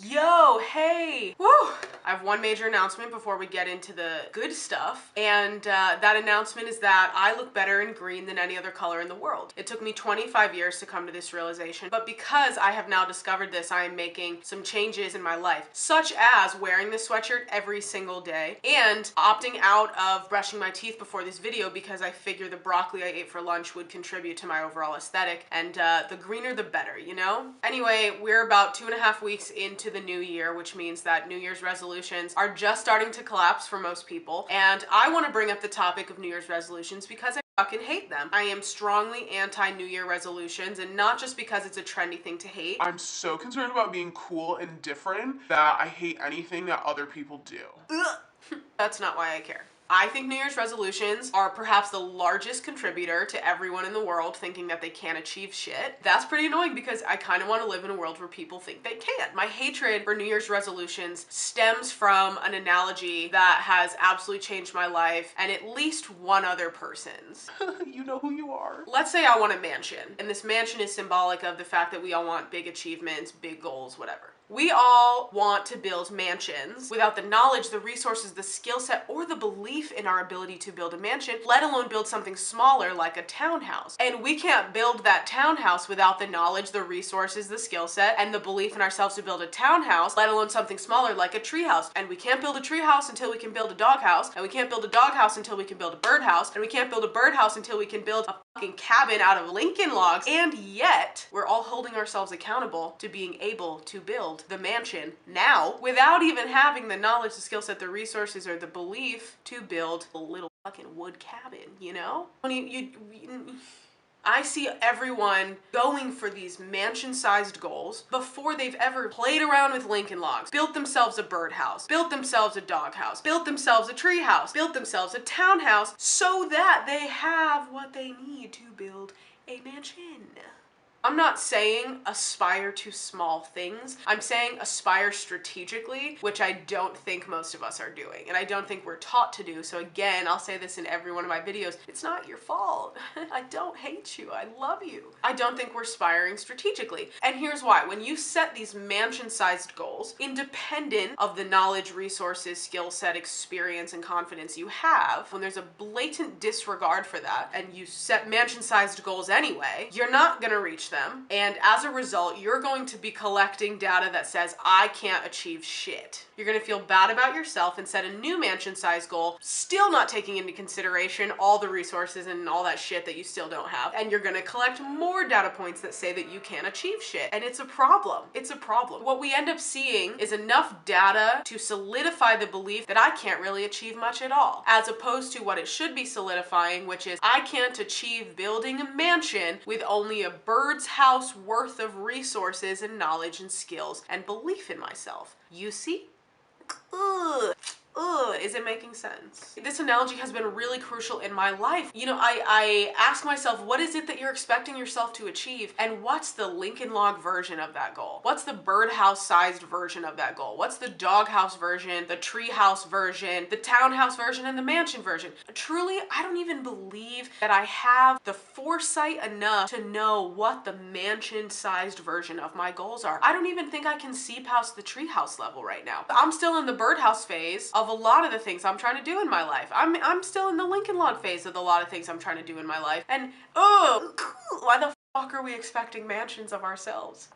Yo, hey! Woo! I have one major announcement before we get into the good stuff, and that announcement is that I look better in green than any other color in the world. It took me 25 years to come to this realization, but because I have now discovered this, I am making some changes in my life, such as wearing this sweatshirt every single day and opting out of brushing my teeth before this video because I figure the broccoli I ate for lunch would contribute to my overall aesthetic, and the greener the better, you know? Anyway, we're about 2.5 weeks into the new year, which means that New Year's resolutions are just starting to collapse for most people. And I want to bring up the topic of New Year's resolutions because I fucking hate them. I am strongly anti-New Year resolutions, and not just because it's a trendy thing to hate. I'm so concerned about being cool and different that I hate anything that other people do. That's not why I care. I think New Year's resolutions are perhaps the largest contributor to everyone in the world thinking that they can't achieve shit. That's pretty annoying because I kind of want to live in a world where people think they can. My hatred for New Year's resolutions stems from an analogy that has absolutely changed my life and at least one other person's. You know who you are. Let's say I want a mansion, and this mansion is symbolic of the fact that we all want big achievements, big goals, whatever. We all want to build mansions without the knowledge, the resources, the skill set, or the belief in our ability to build a mansion, let alone build something smaller like a townhouse. And we can't build that townhouse without the knowledge, the resources, the skill set, and the belief in ourselves to build a townhouse, let alone something smaller like a treehouse. And we can't build a treehouse until we can build a doghouse, and we can't build a doghouse until we can build a birdhouse, and we can't build a birdhouse until we can build a fucking cabin out of Lincoln logs. And yet, we're all holding ourselves accountable to being able to build the mansion now without even having the knowledge, the skill set, the resources, or the belief to build a little fucking wood cabin, you know? I see everyone going for these mansion-sized goals before they've ever played around with Lincoln logs, built themselves a birdhouse, built themselves a doghouse, built themselves a treehouse, built themselves a townhouse, so that they have what they need to build a mansion. I'm not saying aspire to small things. I'm saying aspire strategically, which I don't think most of us are doing, and I don't think we're taught to do. So again, I'll say this in every one of my videos, it's not your fault. I don't hate you, I love you. I don't think we're aspiring strategically. And here's why. When you set these mansion-sized goals, independent of the knowledge, resources, skill set, experience, and confidence you have, when there's a blatant disregard for that, and you set mansion-sized goals anyway, you're not gonna reach them. And as a result, you're going to be collecting data that says, I can't achieve shit. You're gonna feel bad about yourself and set a new mansion-sized goal, still not taking into consideration all the resources and all that shit that you still don't have. And you're gonna collect more data points that say that you can't achieve shit. And it's a problem. It's a problem. What we end up seeing is enough data to solidify the belief that I can't really achieve much at all, as opposed to what it should be solidifying, which is I can't achieve building a mansion with only a bird's house worth of resources and knowledge and skills and belief in myself. You see? Ugh. Is it making sense? This analogy has been really crucial in my life. You know, I ask myself, what is it that you're expecting yourself to achieve? And what's the Lincoln log version of that goal? What's the birdhouse sized version of that goal? What's the doghouse version, the treehouse version, the townhouse version, and the mansion version? Truly, I don't even believe that I have the foresight enough to know what the mansion sized version of my goals are. I don't even think I can see past the treehouse level right now. I'm still in the birdhouse phase of a lot of the things I'm trying to do in my life. I'm still in the Lincoln log phase of a lot of things I'm trying to do in my life. And why the fuck are we expecting mansions of ourselves?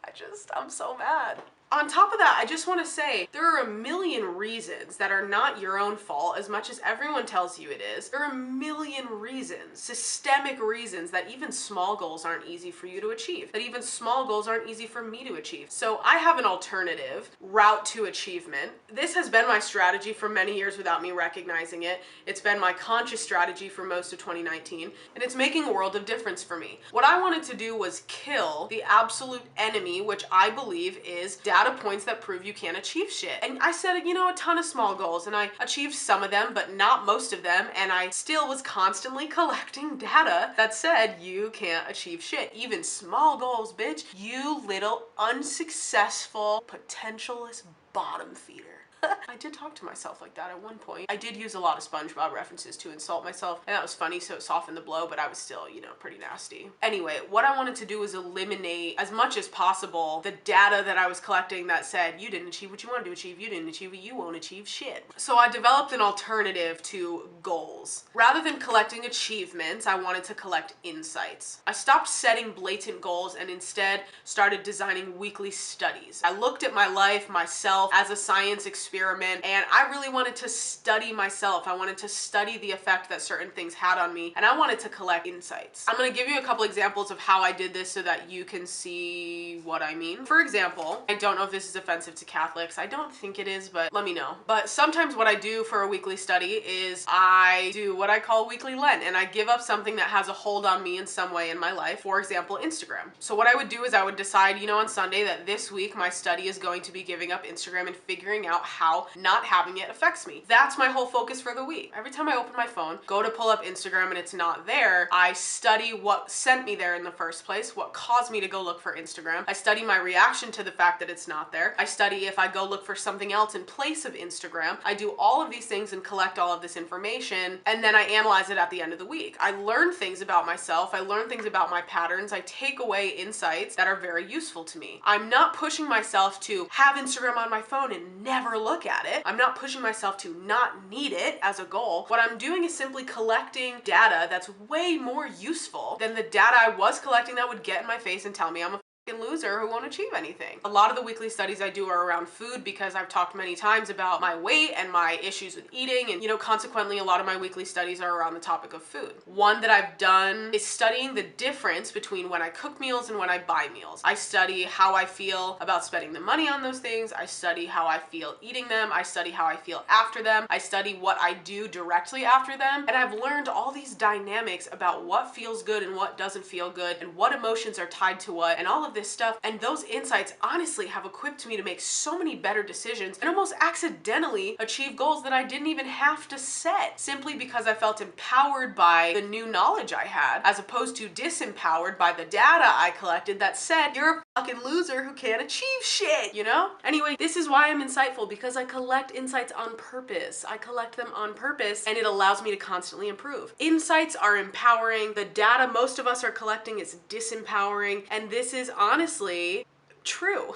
I'm so mad. On top of that, I just want to say there are a million reasons that are not your own fault as much as everyone tells you it is. There are a million reasons, systemic reasons, that even small goals aren't easy for you to achieve, that even small goals aren't easy for me to achieve. So I have an alternative route to achievement. This has been my strategy for many years without me recognizing it. It's been my conscious strategy for most of 2019, and it's making a world of difference for me. What I wanted to do was kill the absolute enemy, which I believe is data points that prove you can't achieve shit. And I set, you know, a ton of small goals, and I achieved some of them, but not most of them, and I still was constantly collecting data that said you can't achieve shit. Even small goals, bitch. You little unsuccessful, potentialist bottom feeder. I did talk to myself like that at one point. I did use a lot of SpongeBob references to insult myself, and that was funny, so it softened the blow, but I was still, you know, pretty nasty. Anyway, what I wanted to do was eliminate as much as possible the data that I was collecting that said, you didn't achieve what you wanted to achieve, you didn't achieve it, you won't achieve shit. So I developed an alternative to goals. Rather than collecting achievements, I wanted to collect insights. I stopped setting blatant goals and instead started designing weekly studies. I looked at my life, myself, as a science experiment, and I really wanted to study myself. I wanted to study the effect that certain things had on me, and I wanted to collect insights. I'm gonna give you a couple examples of how I did this so that you can see what I mean. For example, I don't know if this is offensive to Catholics. I don't think it is, but let me know. But sometimes what I do for a weekly study is I do what I call weekly Lent, and I give up something that has a hold on me in some way in my life. For example, Instagram. So what I would do is I would decide, you know, on Sunday that this week my study is going to be giving up Instagram and figuring out how not having it affects me. That's my whole focus for the week. Every time I open my phone, go to pull up Instagram and it's not there, I study what sent me there in the first place, what caused me to go look for Instagram. I study my reaction to the fact that it's not there. I study if I go look for something else in place of Instagram. I do all of these things and collect all of this information, and then I analyze it at the end of the week. I learn things about myself. I learn things about my patterns. I take away insights that are very useful to me. I'm not pushing myself to have Instagram on my phone and never look at it. I'm not pushing myself to not need it as a goal. What I'm doing is simply collecting data that's way more useful than the data I was collecting that would get in my face and tell me I'm a loser who won't achieve anything. A lot of the weekly studies I do are around food because I've talked many times about my weight and my issues with eating, and, you know, consequently a lot of my weekly studies are around the topic of food. One that I've done is studying the difference between when I cook meals and when I buy meals. I study how I feel about spending the money on those things. I study how I feel eating them. I study how I feel after them. I study what I do directly after them. And I've learned all these dynamics about what feels good and what doesn't feel good and what emotions are tied to what and all of this stuff, and those insights honestly have equipped me to make so many better decisions and almost accidentally achieve goals that I didn't even have to set, simply because I felt empowered by the new knowledge I had, as opposed to disempowered by the data I collected that said, you're a fucking loser who can't achieve shit, you know? Anyway, this is why I'm insightful, because I collect insights on purpose. I collect them on purpose, and it allows me to constantly improve. Insights are empowering. The data most of us are collecting is disempowering, and this is honestly true.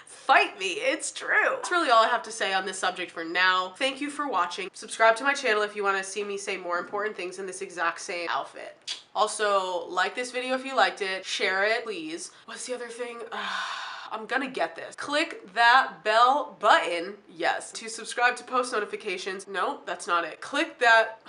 Fight me, it's true. That's really all I have to say on this subject for now. Thank you for watching. Subscribe to my channel if you want to see me say more important things in this exact same outfit. Also, like this video if you liked it. Share it, please. What's the other thing? I'm gonna get this. Click that bell button, yes, to subscribe to post notifications. No, that's not it. Click that.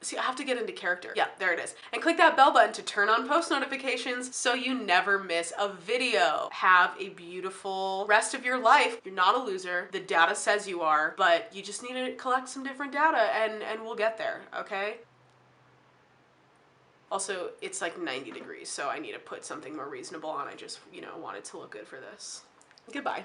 See, I have to get into character. Yeah, there it is. And click that bell button to turn on post notifications so you never miss a video. Have a beautiful rest of your life. You're not a loser. The data says you are, but you just need to collect some different data and we'll get there, okay? Also, it's like 90 degrees, so I need to put something more reasonable on. I just, you know, wanted to look good for this. Goodbye.